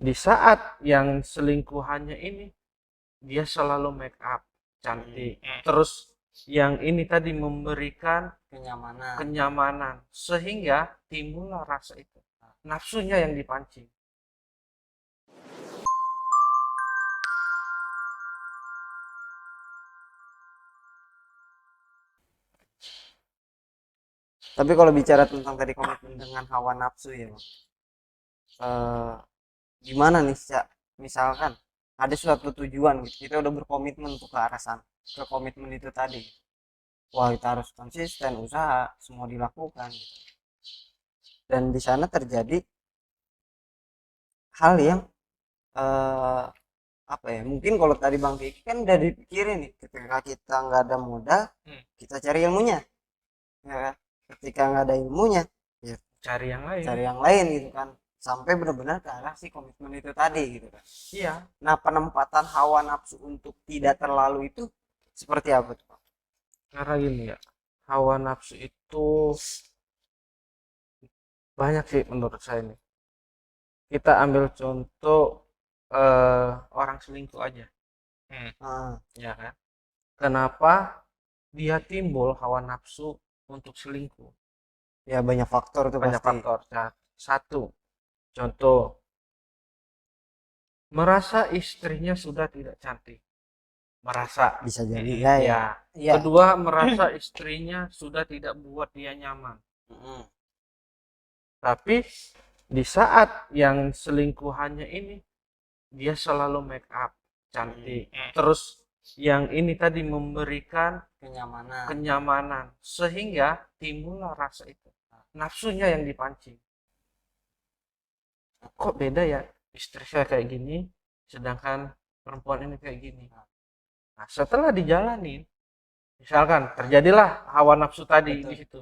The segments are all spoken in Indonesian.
Di saat yang selingkuhannya ini dia selalu make up cantik, terus yang ini tadi memberikan Kenyamanan. kenyamanan sehingga timbullah rasa itu, nafsunya yang dipancing. Tapi kalau bicara tentang tadi komitmen dengan hawa nafsu ya, Bang. Eh, Gimana nih, Cak? Misalkan ada suatu tujuan gitu, kita udah berkomitmen untuk ke arah sana, ke komitmen itu tadi. Wah, kita harus konsisten, usaha, semua dilakukan. Dan di sana terjadi hal yang eh, apa ya? Mungkin kalau tadi Bang Kiki kan udah dipikirin nih, ketika kita nggak ada modal, kita cari ilmunya, ya kan? Ketika nggak ada ilmunya, ya Cari yang lain. cari yang lain gitu kan, sampai benar-benar ke arah si komitmen itu tadi gitu kan. Iya, Nah, penempatan hawa nafsu untuk tidak terlalu itu seperti apa tuh, Pak? karena gini ya, hawa nafsu itu banyak sih menurut saya nih. Kita ambil contoh orang selingkuh aja. Ah, Ya kan? Kenapa dia timbul hawa nafsu untuk selingkuh? ya banyak faktor tuh Banyak pasti. faktor. Nah, satu, contoh, merasa istrinya sudah tidak cantik. Merasa. Bisa jadi ya, ya. Ya. Iya. Kedua, merasa istrinya sudah tidak buat dia nyaman. Mm-mm. Tapi di saat yang selingkuhannya ini, dia selalu make up, cantik. Terus yang ini tadi memberikan Kenyamanan. kenyamanan sehingga timbullah rasa itu, nafsunya yang dipancing. Kok beda ya, istri saya kayak gini sedangkan perempuan ini kayak gini. Nah, setelah dijalanin, misalkan terjadilah hawa nafsu tadi Betul. di situ,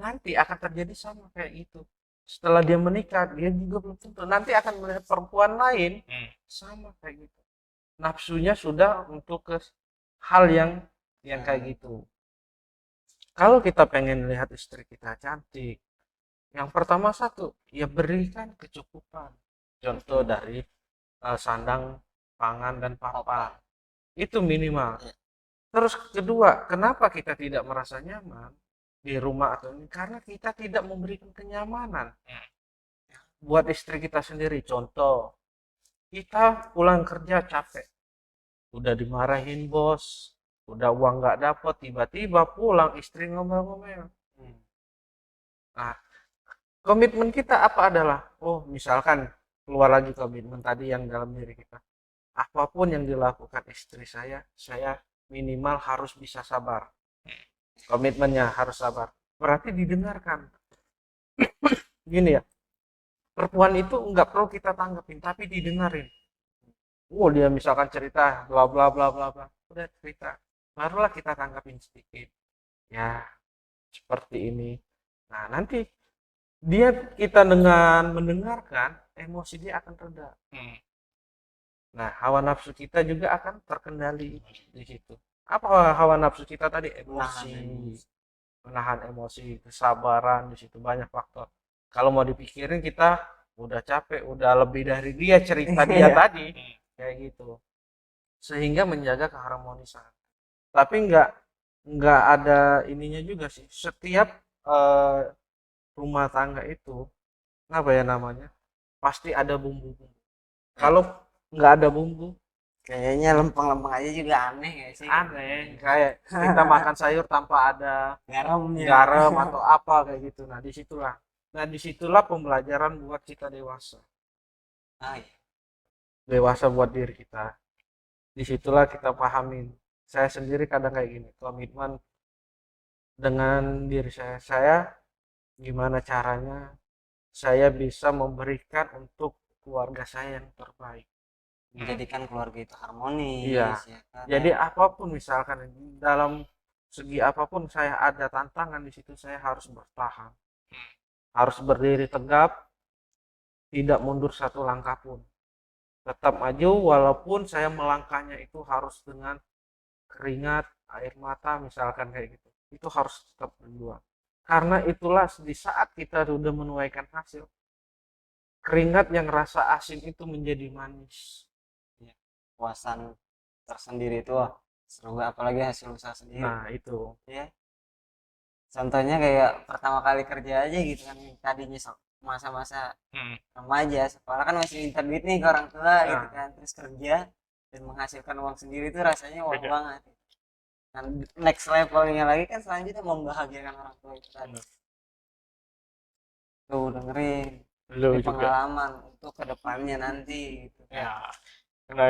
nanti akan terjadi sama kayak gitu. Setelah dia menikah, dia juga belum tentu nanti akan melihat perempuan lain sama kayak gitu, nafsunya sudah untuk ke hal yang kayak gitu. Kalau kita pengen lihat istri kita cantik, yang pertama satu, ya berikan kecukupan. Contoh dari sandang, pangan, dan papan. Itu minimal. Terus kedua, kenapa kita tidak merasa nyaman di rumah atau ini? Karena kita tidak memberikan kenyamanan buat istri kita sendiri. Contoh, kita pulang kerja capek, udah dimarahin bos, udah uang nggak dapet, tiba-tiba pulang istri ngomel-ngomel. Nah, komitmen kita apa adalah, oh misalkan keluar lagi komitmen tadi yang dalam diri kita. Apapun yang dilakukan istri saya minimal harus bisa sabar. Komitmennya harus sabar. Berarti didengarkan. Gini ya, perempuan itu nggak perlu kita tanggapin, tapi didengarin. Oh dia misalkan cerita bla bla bla bla bla, udah cerita, barulah kita tanggapin sedikit. Ya seperti ini. Nah nanti dia kita dengan mendengarkan emosi dia akan reda. Nah hawa nafsu kita juga akan terkendali di situ. Apa hawa nafsu kita tadi? Emosi, menahan emosi, kesabaran, di situ banyak faktor. Kalau mau dipikirin kita udah capek, udah lebih dari dia cerita dia tadi kayak gitu, sehingga menjaga keharmonisan. Tapi nggak ada ininya juga sih. Setiap eh, rumah tangga itu apa ya namanya, pasti ada bumbu-bumbu. Kalau nggak ada bumbu, Kayaknya lempeng-lempeng aja juga aneh ya sih. aneh. Kayak kita makan sayur tanpa ada Garamnya. garam atau apa kayak gitu. Nah disitulah pembelajaran buat kita dewasa, Ah, iya. dewasa buat diri kita. Disitulah kita pahamin. Saya sendiri kadang kayak gini, komitmen dengan diri saya gimana caranya saya bisa memberikan untuk keluarga saya yang terbaik. Menjadikan keluarga itu Iya, harmonis ya kan. jadi apapun misalkan dalam segi apapun saya ada tantangan di situ, saya harus bertahan, harus berdiri tegap, tidak mundur satu langkah pun, tetap maju walaupun saya melangkahnya itu harus dengan keringat, air mata misalkan kayak gitu. Itu harus tetap berjuang. Karena itulah di saat kita sudah menuaikan hasil, keringat yang rasa asin itu menjadi manis. Ya, puasan tersendiri itu wah, seru banget, apalagi hasil usaha sendiri. Nah, itu. Ya, contohnya kayak pertama kali kerja aja gitu kan, tadinya masa-masa remaja sekolah kan masih minta duit nih ke orang tua gitu Nah, kan, terus kerja dan menghasilkan uang sendiri itu rasanya wah Beda. banget. Dan next levelnya lagi kan selanjutnya membahagiakan orang tua itu tadi. Tuh dengerin, Lu ini juga pengalaman untuk kedepannya nanti gitu kan. ya, karena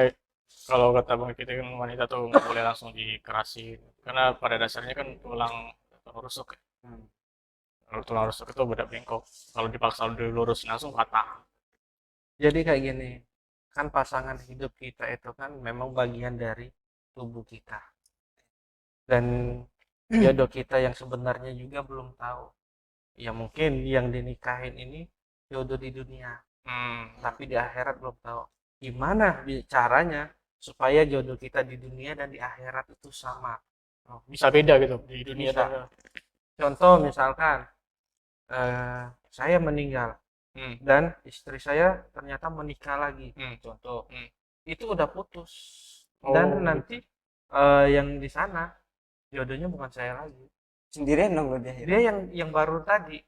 kalau kata bang kita kan wanita tuh nggak boleh langsung dikerasin karena pada dasarnya kan tulang rusuk ya. Hmm. Kalau tulang rusuk itu beda bengkok, kalau dipaksa dilurus langsung patah. jadi kayak gini, kan pasangan hidup kita itu kan memang bagian dari tubuh kita. Dan jodoh kita yang sebenarnya juga belum tahu. Ya mungkin yang dinikahin ini jodoh di dunia, tapi di akhirat belum tahu. Gimana caranya supaya jodoh kita di dunia dan di akhirat itu sama? Bisa beda gitu di dunia Bisa. dan Contoh misalkan saya meninggal dan istri saya ternyata menikah lagi. Contoh, itu udah putus. Dan Oh, nanti yang di sana jodohnya bukan saya lagi. Sendirian dong udah Dia yang baru tadi.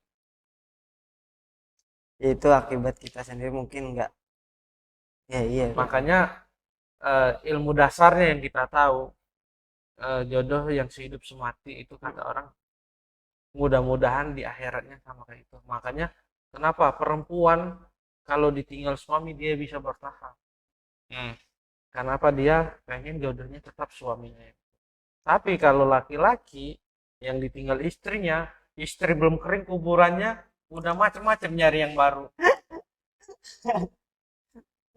itu akibat kita sendiri mungkin enggak. Ya iya. Makanya ilmu dasarnya yang kita tahu, jodoh yang sehidup semati itu kata orang mudah-mudahan di akhiratnya sama kayak itu. Makanya kenapa perempuan kalau ditinggal suami dia bisa bertahan? Karena apa? Dia pengen jodohnya tetap suaminya. Tapi kalau laki-laki yang ditinggal istrinya, istri belum kering kuburannya, udah macem-macem nyari yang baru.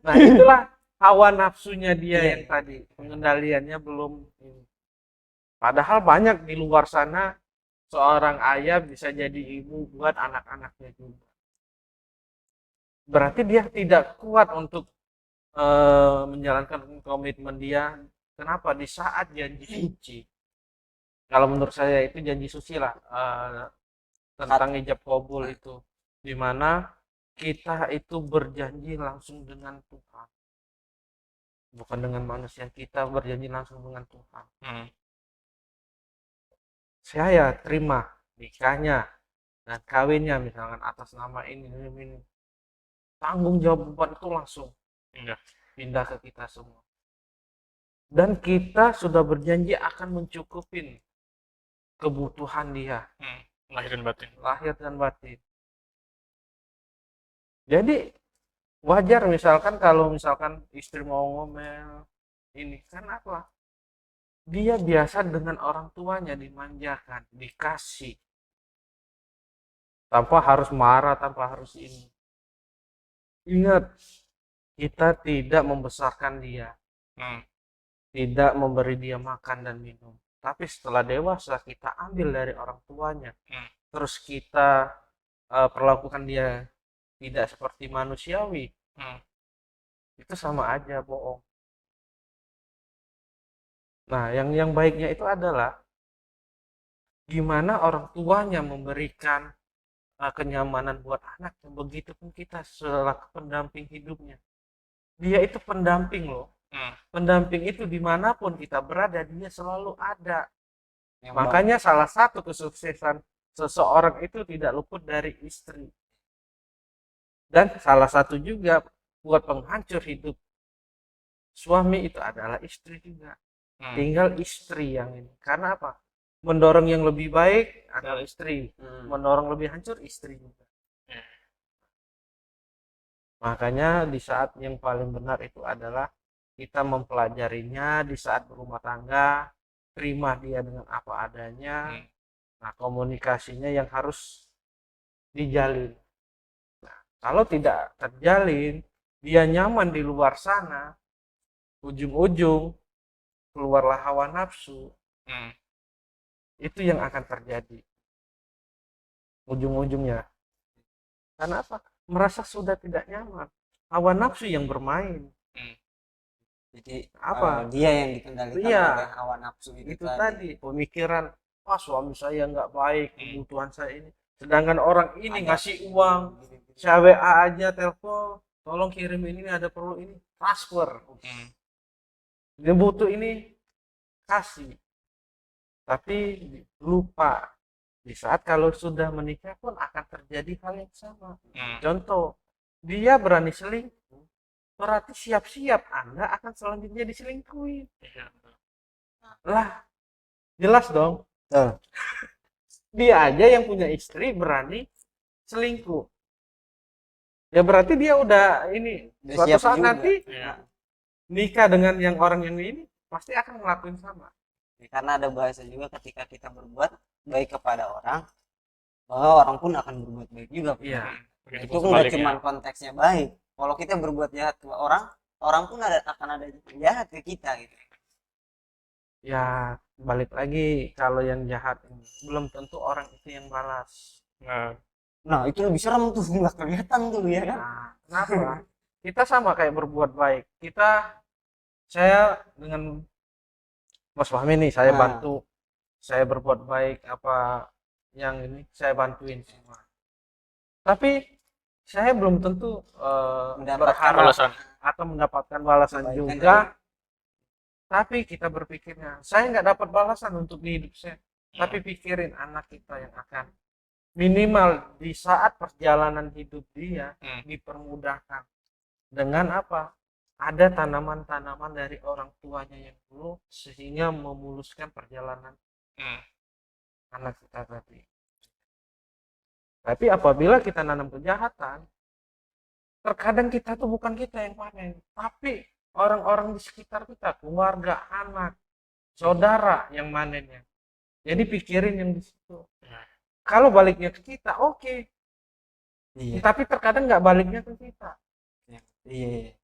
Nah itulah hawa nafsunya dia yang tadi, pengendaliannya belum. Padahal banyak di luar sana seorang ayah bisa jadi ibu buat anak-anaknya juga. Berarti dia tidak kuat untuk menjalankan komitmen dia. Kenapa? Di saat janji suci. Kalau menurut saya itu janji suci lah, tentang ijab kabul itu, dimana kita itu berjanji langsung dengan Tuhan, bukan dengan manusia. Kita berjanji langsung dengan Tuhan. Saya terima nikahnya dan kawinnya misalkan atas nama ini. Tanggung jawab beban itu langsung pindah ke kita semua. Dan kita sudah berjanji akan mencukupin kebutuhan dia, lahir dan batin. Jadi wajar misalkan kalau misalkan istri mau ngomel ini kan apa? Dia biasa dengan orang tuanya dimanjakan, dikasih, tanpa harus marah, tanpa harus ini. Ingat, kita tidak membesarkan dia, tidak memberi dia makan dan minum. Tapi setelah dewasa kita ambil dari orang tuanya, terus kita perlakukan dia tidak seperti manusiawi, itu sama aja bohong. Nah, yang baiknya itu adalah gimana orang tuanya memberikan kenyamanan buat anaknya, begitupun kita selaku pendamping hidupnya. Dia itu pendamping loh. Pendamping itu dimanapun kita berada, dia selalu ada. Makanya salah satu kesuksesan seseorang itu tidak luput dari istri. Dan salah satu juga buat penghancur hidup suami itu adalah istri juga. Tinggal istri yang ini. Karena apa? Mendorong yang lebih baik adalah istri. Mendorong lebih hancur istri juga. Makanya di saat yang paling benar itu adalah kita mempelajarinya di saat berumah tangga, terima dia dengan apa adanya. Nah, komunikasinya yang harus dijalin. Nah, kalau tidak terjalin, dia nyaman di luar sana, ujung-ujung keluarlah hawa nafsu. Itu yang akan terjadi ujung-ujungnya. Karena apa? Merasa sudah tidak nyaman, hawa nafsu yang bermain. Jadi Apa? dia yang dikendalikan oleh hawa nafsu itu tadi. Pemikiran, suami saya nggak baik, kebutuhan saya ini. sedangkan orang ini Ada. ngasih uang, saya WA aja telepon, tolong kirim ini ada perlu ini, transfer, dia butuh ini, kasih. Tapi lupa di saat kalau sudah menikah pun akan terjadi hal yang sama. Contoh, dia berani selingkuh, berarti siap-siap Anda akan selanjutnya diselingkuhi. Lah, jelas dong. Betul. Dia aja yang punya istri berani selingkuh. Ya berarti dia udah ini Udah suatu siap saat juga. nanti Iya. nikah dengan yang orang yang ini pasti akan ngelakuin sama. Karena ada bahasa juga ketika kita berbuat baik kepada orang, bahwa orang pun akan berbuat baik juga. Iya. Begitu Itu pun nggak sebaliknya. cuma konteksnya baik. Kalau kita berbuat jahat ke orang, orang pun akan ada jahat ke kita gitu. Ya balik lagi kalau yang jahat ini belum tentu orang itu yang balas. Nah itu lebih serem tuh, nggak kelihatan tuh ya kan. Nah, kenapa? Kita sama kayak berbuat baik. Saya dengan Mas Fahmi nih, saya Nah. bantu, saya berbuat baik apa yang ini saya bantuin semua. Tapi saya belum tentu Mendapatkan berharap Balasan. atau mendapatkan balasan Kebaikan juga. Tapi kita berpikirnya, saya nggak dapat balasan untuk di hidup saya. Tapi pikirin anak kita yang akan minimal di saat perjalanan hidup dia dipermudahkan dengan apa? Ada tanaman-tanaman dari orang tuanya yang dulu sehingga memuluskan perjalanan anak kita tadi. Tapi apabila kita nanam kejahatan, terkadang kita tuh bukan kita yang panen, tapi orang-orang di sekitar kita, keluarga, anak, saudara yang manennya. Jadi pikirin yang di situ. Kalau baliknya ke kita, oke. Iya. Tapi terkadang nggak baliknya ke kita. Iya.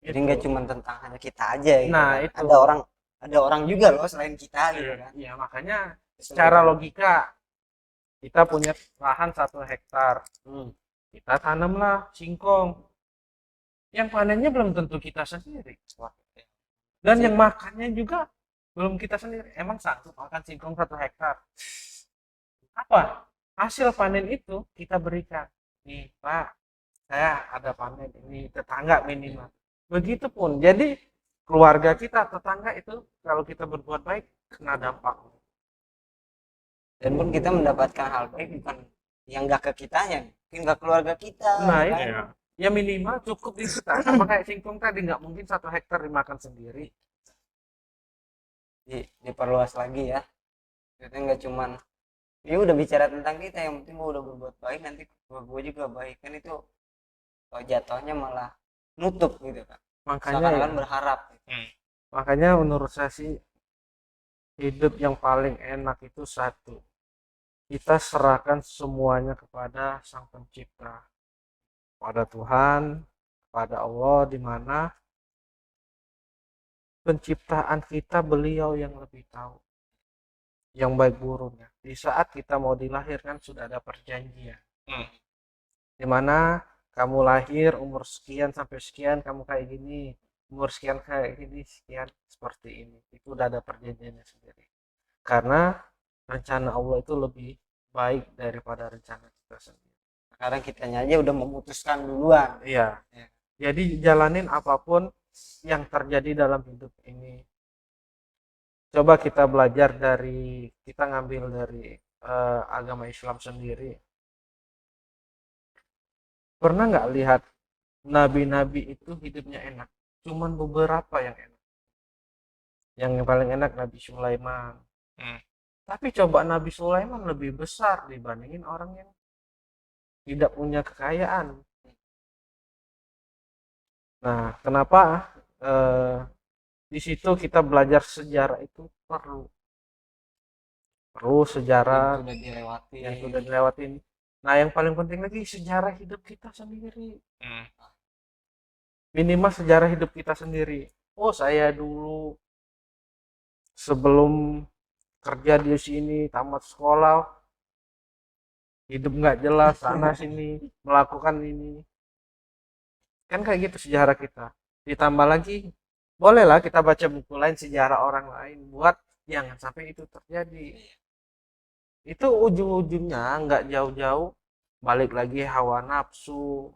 Jadi Gitu. nggak cuma tentang hanya kita aja gitu. Nah, kan. itu. Ada orang juga loh selain kita gitu kan. Ya makanya secara logika kita punya lahan 1 hektar. Kita tanamlah singkong. Yang panennya belum tentu kita sendiri. Dan yang makannya juga belum kita sendiri. Emang sanggup makan singkong 1 hektar? Apa? Hasil panen itu kita berikan. Nih Pak, saya ada panen ini, tetangga minimal. Begitupun. Jadi keluarga kita, tetangga itu kalau kita berbuat baik kena dampak. Dan pun kita mendapatkan hal baik bukan yang nggak ke kitanya, mungkin nggak keluarga kita. Nah, kan? Iya. Ya minimal cukup di kita. Sama kayak singkong tadi, nggak mungkin 1 hektar dimakan sendiri. Diperluas lagi ya. Kita nggak cuman ya udah bicara tentang kita, yang penting gue udah berbuat baik, nanti gue juga baik, kan itu jatuhnya malah nutup gitu kan. Makanya Seakan-akan berharap. makanya menurut saya sih hidup yang paling enak itu satu, kita serahkan semuanya kepada Sang Pencipta, pada Tuhan, pada Allah, di mana penciptaan kita beliau yang lebih tahu yang baik buruknya. Di saat kita mau dilahirkan sudah ada perjanjian, di mana kamu lahir umur sekian sampai sekian kamu kayak gini, umur sekian kayak gini, sekian seperti ini. Itu udah ada perjanjiannya sendiri. Karena rencana Allah itu lebih baik daripada rencana kita sendiri. Sekarang kitanya aja udah memutuskan duluan. Iya. Jadi jalanin apapun yang terjadi dalam hidup ini. Coba kita belajar dari, kita ngambil dari agama Islam sendiri. Pernah nggak lihat nabi-nabi itu hidupnya enak? Cuman beberapa yang enak. Yang paling enak Nabi Sulaiman. Tapi coba Nabi Sulaiman lebih besar dibandingin orang yang tidak punya kekayaan. Nah, kenapa di situ kita belajar sejarah itu perlu sejarah Yang sudah dilewati. yang sudah dilewatin. Nah, yang paling penting lagi sejarah hidup kita sendiri. Minimal sejarah hidup kita sendiri. Oh, saya dulu sebelum kerja di sini, tamat sekolah, hidup nggak jelas, sana sini, melakukan ini. Kan kayak gitu sejarah kita. Ditambah lagi, bolehlah kita baca buku lain sejarah orang lain buat jangan sampai itu terjadi. itu ujung-ujungnya nggak jauh-jauh balik lagi hawa nafsu,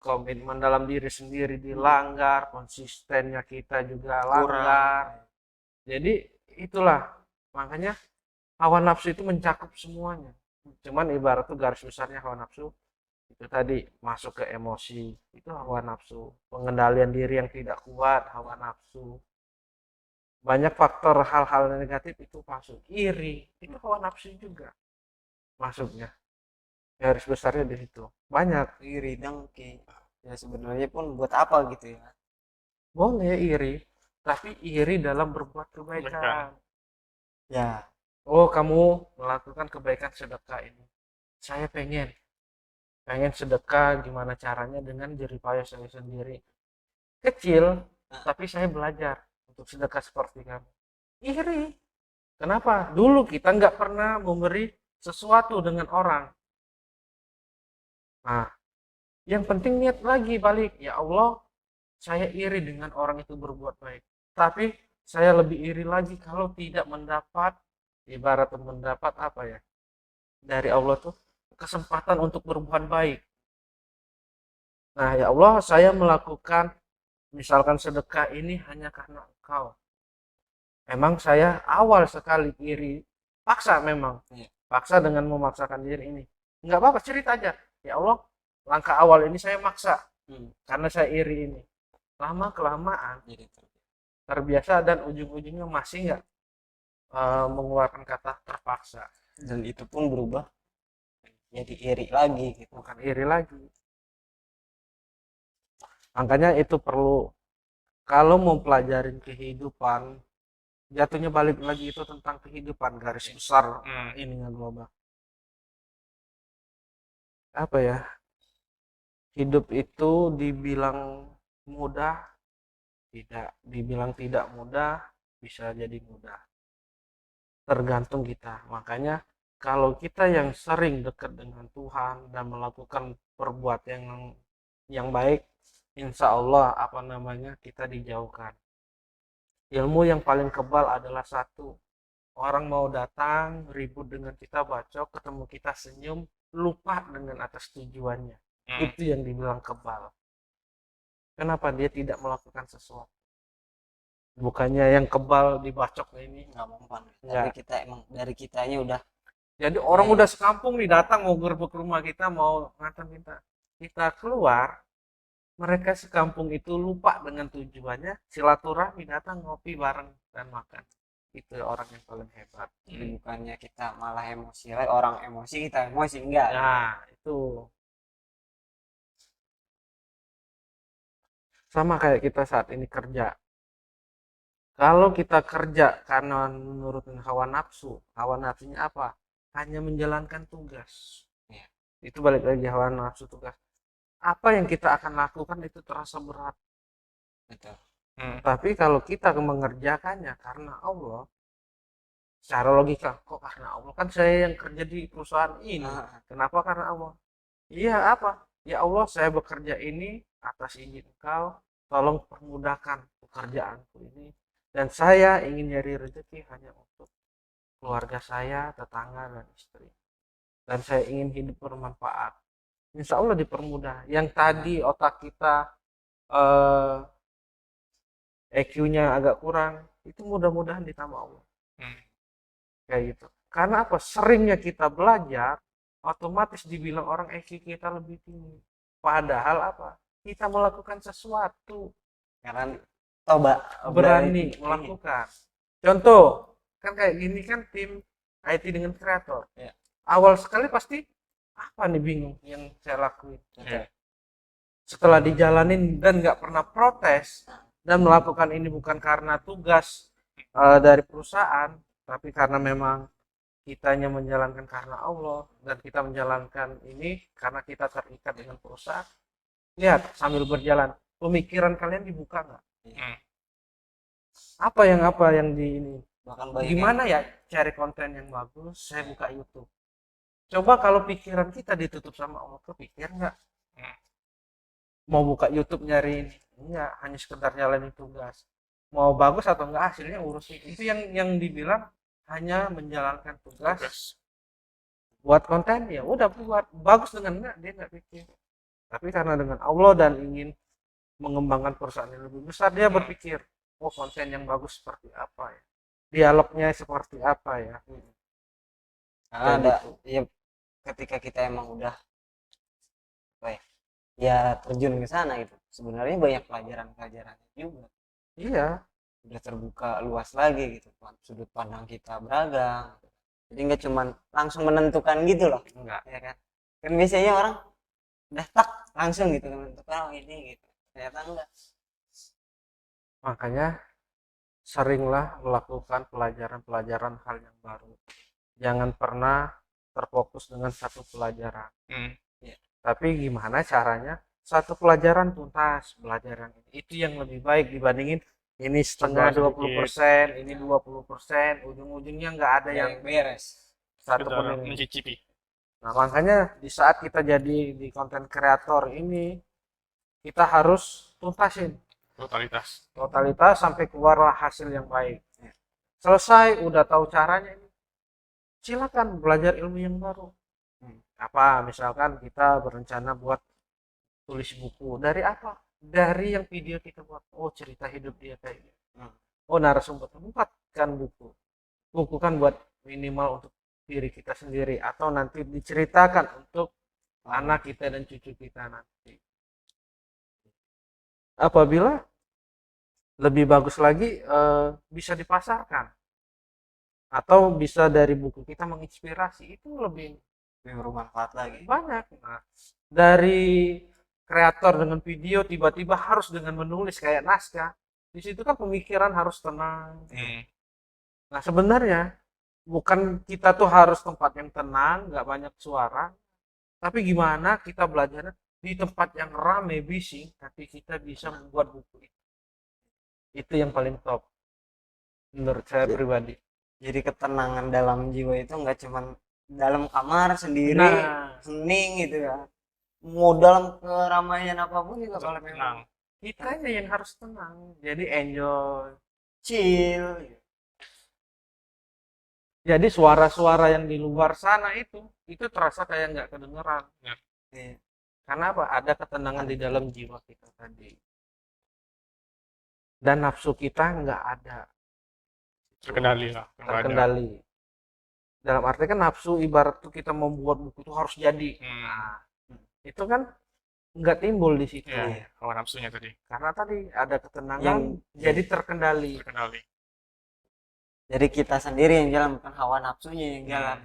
komitmen dalam diri sendiri dilanggar, konsistennya kita juga langgar. Jadi itulah makanya hawa nafsu itu mencakup semuanya. Cuman ibarat tuh garis besarnya hawa nafsu itu tadi masuk ke emosi, itu hawa nafsu. Pengendalian diri yang tidak kuat, hawa nafsu. Banyak faktor hal-hal negatif itu masuk. Iri, itu hawa nafsu juga masuknya. Garis besarnya di situ. Banyak. Iri, dengki. Ya sebenarnya pun buat apa gitu ya? Boleh iri, tapi iri dalam berbuat kebaikan. Ya, Oh, kamu melakukan kebaikan sedekah ini. Saya pengen sedekah gimana caranya dengan jeripaya saya sendiri. Kecil, tapi saya belajar untuk sedekah seperti kamu. Iri. Kenapa? Dulu kita nggak pernah memberi sesuatu dengan orang. Nah, yang penting niat lagi balik. Ya Allah, saya iri dengan orang itu berbuat baik. Tapi saya lebih iri lagi kalau tidak mendapat, ibarat mendapat apa ya? Dari Allah tuh kesempatan untuk berbuat baik. Nah, ya Allah, saya melakukan misalkan sedekah ini hanya karena Engkau. Emang saya awal sekali iri, paksa memang. Paksa dengan memaksakan diri ini. Nggak apa-apa, cerita aja. Ya Allah, langkah awal ini saya maksa. Karena saya iri ini. Lama kelamaan terbiasa dan ujung-ujungnya masih nggak mengeluarkan kata terpaksa. dan itu pun berubah jadi iri lagi gitu. Bukan iri lagi. Makanya itu perlu, kalau mau pelajarin kehidupan, jatuhnya balik lagi itu tentang kehidupan garis besar ininya global. Apa ya? Hidup itu dibilang mudah, tidak. Dibilang tidak mudah, bisa jadi mudah. Tergantung kita. Makanya kalau kita yang sering dekat dengan Tuhan dan melakukan perbuatan yang baik, insya Allah kita dijauhkan. Ilmu yang paling kebal adalah satu. Orang mau datang ribut dengan kita, bacok, ketemu kita senyum, lupa dengan atas tujuannya. Itu yang dibilang kebal. Kenapa dia tidak melakukan sesuatu? Bukannya yang kebal dibacok ini Nggak mempan. Nggak. Tapi kita emang dari kitanya udah Jadi orang udah sekampung nih datang mau gerbek rumah kita, mau ngantar kita keluar, mereka sekampung itu lupa dengan tujuannya, silaturahmi, datang ngopi bareng dan makan. Itu orang yang paling hebat. jadi bukannya kita malah emosi, orang emosi kita emosi enggak. Nah, itu sama kayak kita saat ini kerja. Kalau kita kerja karena menurutin hawa nafsunya apa? Hanya menjalankan tugas. Ya. Itu balik lagi hawa nafsu tugas. Apa yang kita akan lakukan itu terasa berat. Betul. Tapi kalau kita mengerjakannya karena Allah, secara logika, kok karena Allah? Kan saya yang kerja di perusahaan ini. Kenapa karena Allah? Iya apa? Ya Allah, saya bekerja ini atas izin Engkau, tolong permudahkan pekerjaanku ini. Dan saya ingin nyari rezeki hanya untuk keluarga saya, tetangga, dan istri. Dan saya ingin hidup bermanfaat. Insya Allah dipermudah. Yang tadi otak kita EQ-nya agak kurang, itu mudah-mudahan ditambah Allah. Kayak gitu. Karena apa? Seringnya kita belajar, otomatis dibilang orang EQ kita lebih tinggi. Padahal apa? Kita melakukan sesuatu. Karena coba Berani melakukan. Contoh, kan kayak gini kan tim IT dengan kreator. Ya. Awal sekali pasti apa nih bingung yang saya lakuin. Ya. Setelah dijalanin dan nggak pernah protes dan melakukan ini bukan karena tugas dari perusahaan, tapi karena memang kitanya menjalankan karena Allah dan kita menjalankan ini karena kita terikat dengan perusahaan. Lihat sambil berjalan, pemikiran kalian dibuka nggak? Apa yang di ini? Gimana ya cari konten yang bagus? Saya buka YouTube. Coba kalau pikiran kita ditutup sama Allah, kepikir nggak? Mau buka YouTube nyari ini? Enggak, hanya sekedar jalanin tugas. Mau bagus atau enggak hasilnya urusin. Itu yang dibilang hanya menjalankan tugas buat konten ya udah buat bagus dengan enggak dia nggak pikir, tapi karena dengan Allah dan ingin mengembangkan perusahaan yang lebih besar dia berpikir, oh konten yang bagus seperti apa ya, dialognya seperti apa ya. Karena Kayak ada gitu. ya ketika kita emang udah apa ya, ya terjun ke sana gitu. Sebenarnya banyak pelajaran-pelajarannya juga. Iya, Udah terbuka luas lagi gitu. Sudut pandang kita beragam. Jadi nggak cuman langsung menentukan gitu loh. enggak. Ya kan? Kan biasanya orang udah tak langsung gitu menentukan oh ini gitu. Ternyata enggak. Makanya seringlah melakukan pelajaran-pelajaran hal yang baru. Jangan pernah terfokus dengan satu pelajaran. Ya. Tapi gimana caranya satu pelajaran tuntas pelajaran ini. Itu yang lebih baik dibandingin ini setengah Coba sedikit. 20%, ini 20%, ujung-ujungnya nggak ada yang beres. satu Sekedar pun ini. mencicipi. Nah, makanya di saat kita jadi di konten kreator ini, kita harus tuntasin Totalitas. totalitas sampai keluarlah hasil yang baik. Selesai, udah tahu caranya, silakan belajar ilmu yang baru. Apa, misalkan kita berencana buat tulis buku. Dari apa? Dari yang video kita buat. Oh, cerita hidup dia kayak gitu. Oh, narasumber. Buatkan buku. Buku kan buat minimal untuk diri kita sendiri. Atau nanti diceritakan untuk anak kita dan cucu kita nanti. Apabila lebih bagus lagi bisa dipasarkan atau bisa dari buku kita menginspirasi, itu lebih Bermanfaat lagi. banyak. Nah, dari kreator dengan video tiba-tiba harus dengan menulis kayak naskah, di situ kan pemikiran harus tenang. Nah, sebenarnya bukan kita tuh harus tempat yang tenang, nggak banyak suara, tapi gimana kita belajar di tempat yang rame bising tapi kita bisa membuat buku itu yang paling top menurut saya pribadi. Jadi ketenangan dalam jiwa itu nggak cuman dalam kamar sendiri Nah, hening gitu ya, mau dalam keramaian apapun juga kalau Tenang. memang kita yang harus tenang, jadi enjoy. chill Jadi suara-suara yang di luar sana itu terasa kayak nggak kedengeran. ya. Karena apa? Ada ketenangan di dalam jiwa kita tadi. Dan nafsu kita nggak ada Terkendali lah. Nggak ada. terkendali. Dalam arti kan nafsu ibarat tuh kita membuat buku itu harus jadi. Nah, itu kan nggak timbul di situ. Ya, hawa nafsunya tadi. Karena tadi ada ketenangan Yang- jadi terkendali. Terkendali. Jadi kita sendiri yang jalan, bukan hawa nafsunya yang jalan.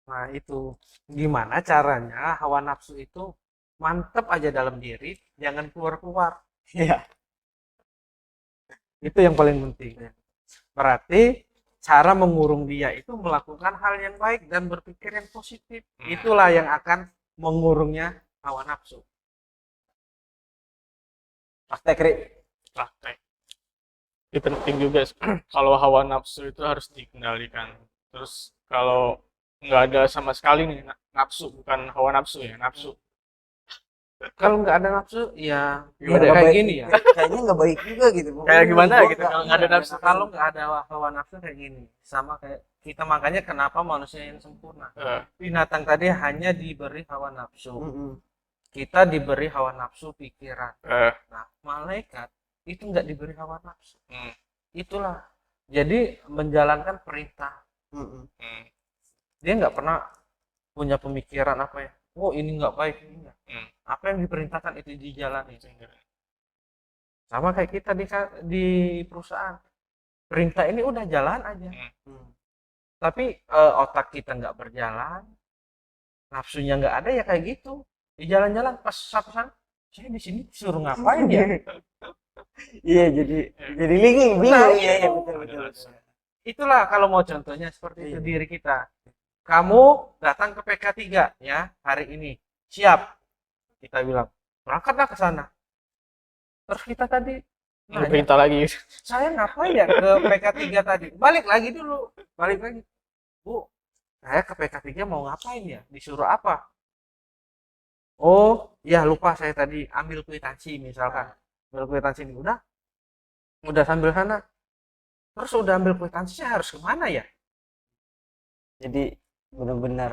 Nah, itu gimana caranya hawa nafsu itu mantep aja dalam diri, jangan keluar-keluar. Iya. Itu yang paling penting. Berarti cara mengurung dia itu melakukan hal yang baik dan berpikir yang positif. Itulah yang akan mengurungnya hawa nafsu. Praktek Ri. Praktek. Ini penting juga kalau hawa nafsu itu harus dikendalikan. Terus kalau nggak ada sama sekali nih nafsu, bukan hawa nafsu ya, nafsu. Kalau nggak ada nafsu, ya Ya, udah nggak kayak baik. gini ya. Kayaknya nggak baik juga gitu. Kayak gimana Gua gitu kalau nggak ada nafsu? Kalau nggak ada hawa nafsu kayak gini, sama kayak kita, makanya kenapa manusia yang sempurna. Binatang tadi hanya diberi hawa nafsu. Mm-mm. Kita diberi hawa nafsu pikiran. Eh, Nah, malaikat itu nggak diberi hawa nafsu. hmm, Itulah. Jadi menjalankan perintah. Mm-mm. hmm, Dia nggak pernah punya pemikiran apa ya. Oh, ini nggak baik, ini nggak. hmm. Apa yang diperintahkan itu dijalani. Sama kayak kita di perusahaan. Perintah ini udah jalan aja. Hmm. Tapi otak kita nggak berjalan, nafsunya nggak ada, ya kayak gitu. Di jalan-jalan pas satu sana, saya di sini disuruh ngapain ya? Iya, jadi bingung Nah, ya, itu. betul betul. Itulah kalau mau contohnya seperti itu Iya. diri kita. Kamu datang ke PK3 ya hari ini. Siap. Kita bilang, berangkatlah ke sana. Terus kita tadi Mau nanya, perintah lagi. saya ngapain ya ke PK3 tadi? Balik lagi dulu. Balik lagi. Bu, saya ke PK3 mau ngapain ya? Disuruh apa? Oh, ya lupa saya tadi ambil kwitansi misalkan. Ambil kwitansi ini udah sambil sana. Terus udah ambil kwitansi, saya harus kemana ya? Jadi benar-benar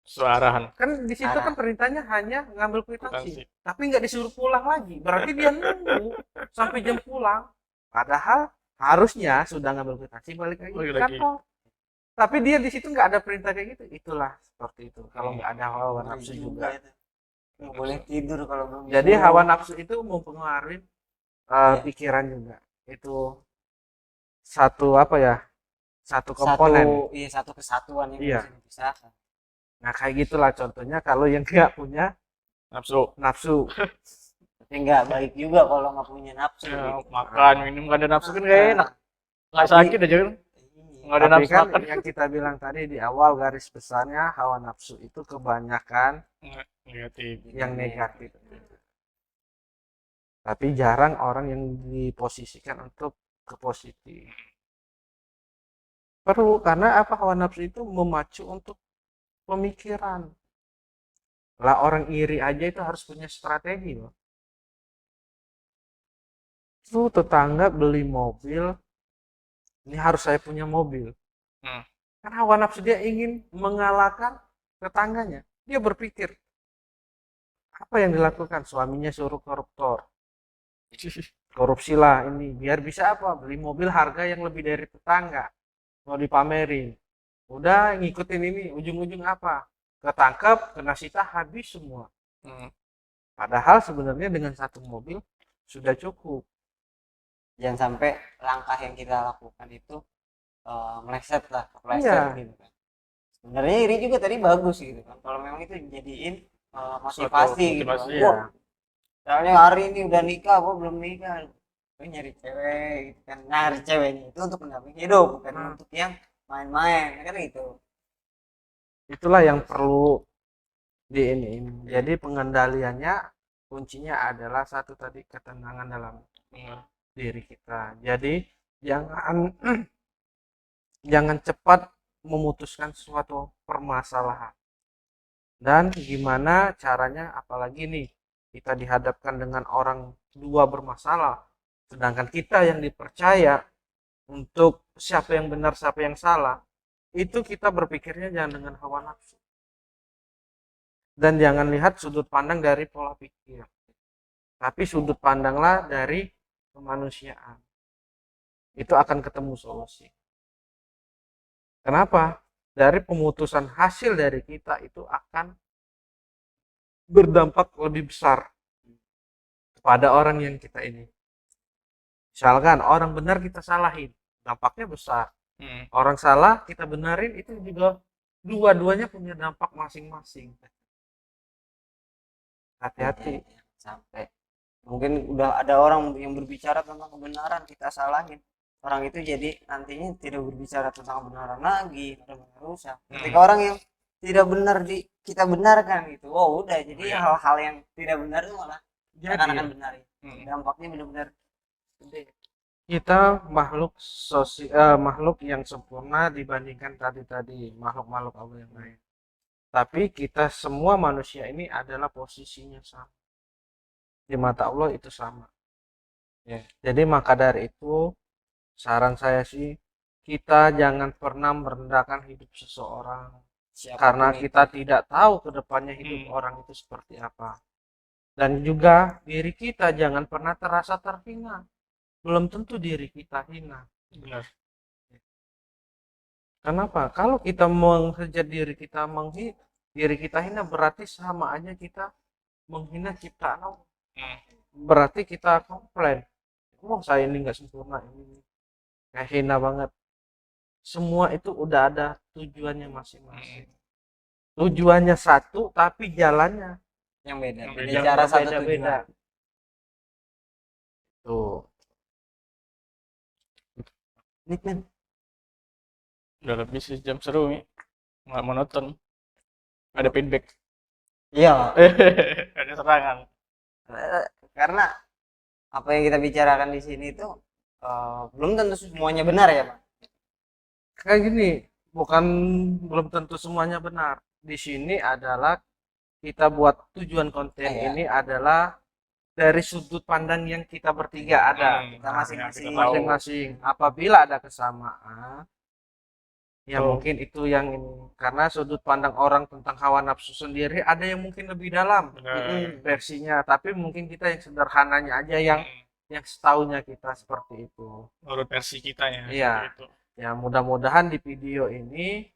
Suarahan. Kan di situ kan Arah. perintahnya hanya ngambil Kwitansi. kwitansi, tapi nggak disuruh pulang lagi. Berarti dia nunggu sampai jam pulang. Padahal harusnya sudah ngambil kwitansi balik lagi Balik ke lagi. kantor. Tapi dia di situ nggak ada perintah kayak gitu. Itulah seperti itu. Kalau nggak ada hawa Ngeri nafsu juga. itu. Nggak boleh tidur kalau belum Jadi disuruh. hawa nafsu itu mempengaruhi Iya. pikiran juga. Itu satu apa ya? Satu komponen. satu kesatuan yang Iya. bisa dipisahkan. Nah kayak gitulah contohnya kalau yang nggak punya Nafsu. nafsu. Tapi nggak baik juga kalau nggak punya nafsu Ya, gitu. makan, minum nggak ada nafsu kan gak enak. Nggak Tapi- sakit aja kan. Iya. Nggak ada Tapi nafsu kan makan. yang kita bilang tadi di awal garis besarnya hawa nafsu itu kebanyakan Negatif. yang negatif. Tapi jarang orang yang diposisikan untuk ke positif. Perlu karena apa hawa nafsu itu memacu untuk pemikiran. Lah orang iri aja itu harus punya strategi loh. Tuh tetangga beli mobil, ini harus saya punya mobil. Kan hawa nafsu dia ingin mengalahkan tetangganya. Dia berpikir apa yang dilakukan suaminya suruh koruptor, korupsilah ini biar bisa apa beli mobil harga yang lebih dari tetangga, mau dipamerin. Udah ngikutin ini ujung-ujung apa? Ketangkep, kena sita, habis semua. Padahal sebenarnya dengan satu mobil sudah cukup. Jangan sampai langkah yang kita lakukan itu meleset lah, kepleset Iya. gitu kan. Sebenarnya iri juga tadi bagus gitu kan. Kalau memang itu jadiin motivasi gitu. motivasi, Kan. ya. Wah, soalnya hari ini udah nikah, gua belum nikah. Gue nyari cewek gitu kan. Nyari ceweknya itu untuk mendampingi hidup, bukan untuk yang main-main kan gitu. Itulah yang perlu di ini. Jadi pengendaliannya kuncinya adalah satu tadi ketenangan dalam diri kita. Jadi jangan cepat memutuskan suatu permasalahan. Dan gimana caranya apalagi nih kita dihadapkan dengan orang dua bermasalah, sedangkan kita yang dipercaya untuk siapa yang benar siapa yang salah, itu kita berpikirnya jangan dengan hawa nafsu. Dan jangan lihat sudut pandang dari pola pikir. Tapi sudut pandanglah dari kemanusiaan. Itu akan ketemu solusi. Kenapa? Dari pemutusan hasil dari kita itu akan berdampak lebih besar kepada orang yang kita ini. Misalkan orang benar kita salahin, dampaknya besar. Orang salah kita benarin, itu juga dua-duanya punya dampak masing-masing. Hati-hati. Sampai mungkin udah ada orang yang berbicara tentang kebenaran kita salahin, orang itu jadi nantinya tidak berbicara tentang kebenaran lagi, benar-benar rusak. Ketika orang yang tidak benar kita benarkan gitu, oh udah jadi hal-hal yang tidak benar itu malah akan benar. Dampaknya benar-benar gede. Kita makhluk makhluk yang sempurna dibandingkan tadi makhluk-makhluk Allah yang lain. Tapi kita semua manusia ini adalah posisinya sama. Di mata Allah itu sama. Ya. Jadi maka dari itu saran saya sih kita jangan pernah merendahkan hidup seseorang. Karena kita tidak tahu kedepannya hidup orang itu seperti apa. Dan juga diri kita jangan pernah terasa terhina. Belum tentu diri kita hina. Benar. Kenapa? Kalau kita menghujat diri kita hina, berarti sama aja kita menghina ciptaan Allah. Berarti kita komplain. Oh saya ini nggak sempurna, ini kayak hina banget. Semua itu udah ada tujuannya masing-masing. Tujuannya satu, tapi jalannya Yang beda. Beda, Cara satu beda-beda. tujuan. Tuh. Nikmat. Udah lebih sejam seru nih. Nggak monoton. Ada feedback. Iya. Ada serangan. Karena apa yang kita bicarakan di sini itu belum tentu semuanya benar ya, Pak. Kayak gini, bukan belum tentu semuanya benar. Di sini adalah kita buat tujuan konten Iya. ini adalah dari sudut pandang yang kita bertiga ada. Kita masing-masing. Kita tahu. Masing-masing. Apabila ada kesamaan, Ya Oh. mungkin itu yang ini karena sudut pandang orang tentang hawa nafsu sendiri ada yang mungkin lebih dalam Benar. versinya, tapi mungkin kita yang sederhananya aja yang setahunya kita seperti itu. Menurut versi kitanya seperti Iya, itu. ya mudah-mudahan di video ini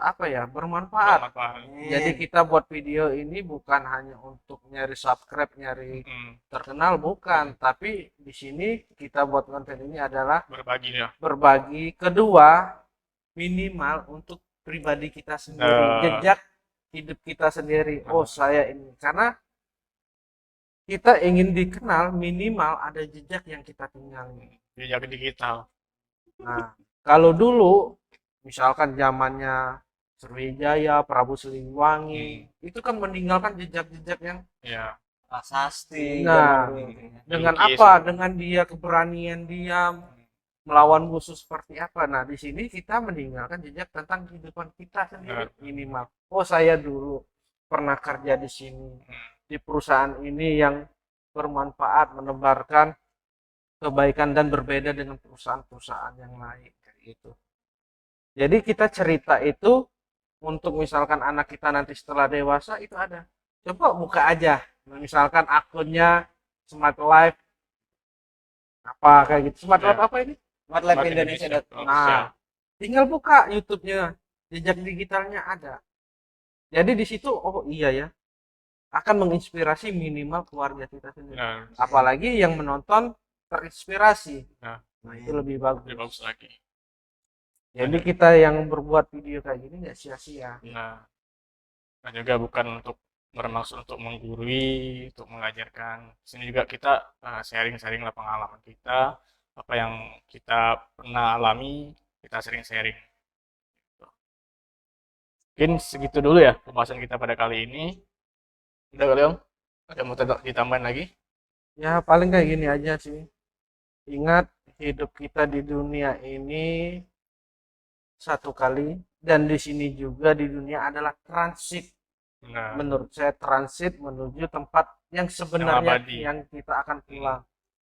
apa ya bermanfaat. Bermanfaat. Jadi kita buat video ini bukan hanya untuk nyari subscribe, nyari terkenal, bukan, tapi di sini kita buat konten ini adalah Berbagi ya. berbagi, kedua minimal untuk pribadi kita sendiri, jejak hidup kita sendiri. Oh, saya ini karena kita ingin dikenal, minimal ada jejak yang kita tinggalin. Jejak digital. Nah, kalau dulu misalkan zamannya Sriwijaya, Prabu Siliwangi, itu kan meninggalkan jejak-jejak yang Ya. prasasti Nah, zaman dulu ya. dengan Dilukis. apa? Dengan dia keberanian dia melawan musuh seperti apa. Nah, di sini kita meninggalkan jejak tentang kehidupan kita sendiri minimal. Oh, saya dulu pernah kerja di sini, di perusahaan ini yang bermanfaat, menebarkan kebaikan dan berbeda dengan perusahaan-perusahaan yang lain kayak gitu. Jadi kita cerita itu untuk misalkan anak kita nanti setelah dewasa itu ada. Coba buka aja, misalkan akunnya Smart Life apa kayak gitu. Smart Life apa ini? Smart Life Indonesia. Nah, tinggal buka YouTube-nya, jejak digitalnya ada. Jadi di situ oh iya ya, akan menginspirasi minimal keluarga kita sendiri. Nah, Apalagi yang menonton terinspirasi. Nah, itu lebih bagus. lebih bagus lagi. Jadi kita yang berbuat video kayak gini nggak sia-sia. Nah, dan juga bukan untuk bermaksud untuk menggurui, untuk mengajarkan. Di sini juga kita sharing-sharing lah pengalaman kita, apa yang kita pernah alami, kita sharing-sharing. Mungkin segitu dulu ya pembahasan kita pada kali ini. Udah kali Om? Ada mau ditambahin lagi? Ya paling kayak gini aja sih. Ingat hidup kita di dunia ini satu kali, dan di sini juga di dunia adalah transit. Nah, Menurut saya transit menuju tempat yang sebenarnya abadi. yang kita akan pulang.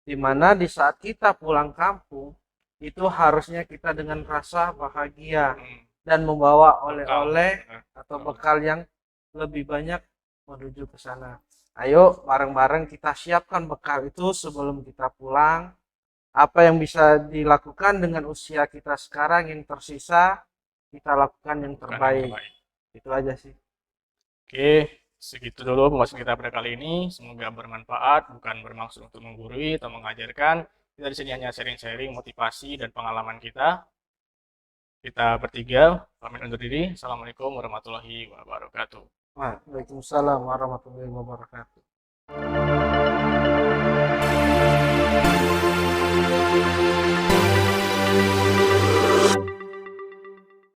Dimana di saat kita pulang kampung itu harusnya kita dengan rasa bahagia dan membawa oleh-oleh atau bekal yang lebih banyak menuju ke sana. Ayo bareng-bareng kita siapkan bekal itu sebelum kita pulang. Apa yang bisa dilakukan dengan usia kita sekarang yang tersisa, kita lakukan yang terbaik. Itu aja sih. Oke, segitu dulu pembahasan kita pada kali ini. Semoga bermanfaat, bukan bermaksud untuk menggurui atau mengajarkan. Kita di sini hanya sharing-sharing motivasi dan pengalaman kita. Kita bertiga pamit undur diri. Assalamualaikum warahmatullahi wabarakatuh. Waalaikumsalam warahmatullahi wabarakatuh.